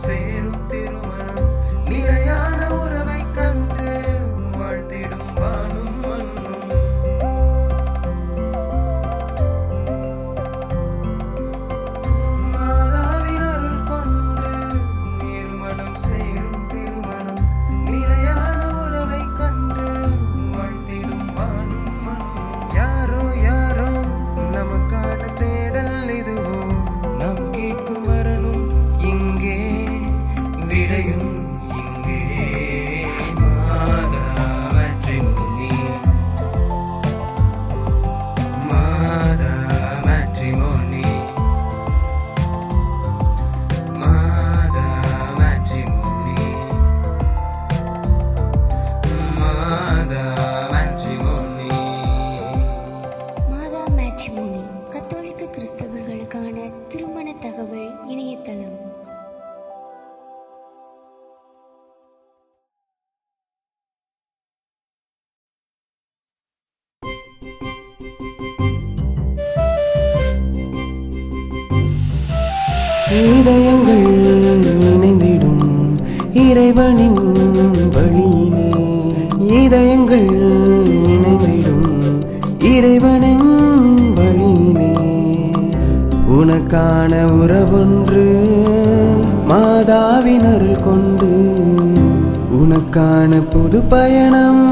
சேரும் திருமணம் நிலையான உறவை கண்டு வாழ்த்திடும் வானும் மண்ணும். மாதாவின் அருள் கொண்டு இருமணம் சேரும் திருமணம் நிலையான உறவை கண்டு வாழ்த்திடும் வானும் மண்ணும். யாரோ யாரோ நமக்கான தேடல் இதுவோ, நாம் கேட்கும் வரணும் இங்கே, விடையும் இங்கே. மாதா மேட்ரிமோனி, மாதா மேட்ரிமோனி, மாதா மேட்ரிமோனி, மாதா மேட்ரிமோனி. மாதா மேட்ரிமோனி கத்தோலிக்க கிறிஸ்தவர்களுக்கான திருமண தகவல் இணையதளம். இதயங்கள் இணைந்திடும் இறைவனின் வழியிலே, இதயங்கள் இணைந்திடும் இறைவனின் வழியிலே. உனக்கான உறவொன்று மாதாவின் அருள் கொண்டு, உனக்கான புது பயணம்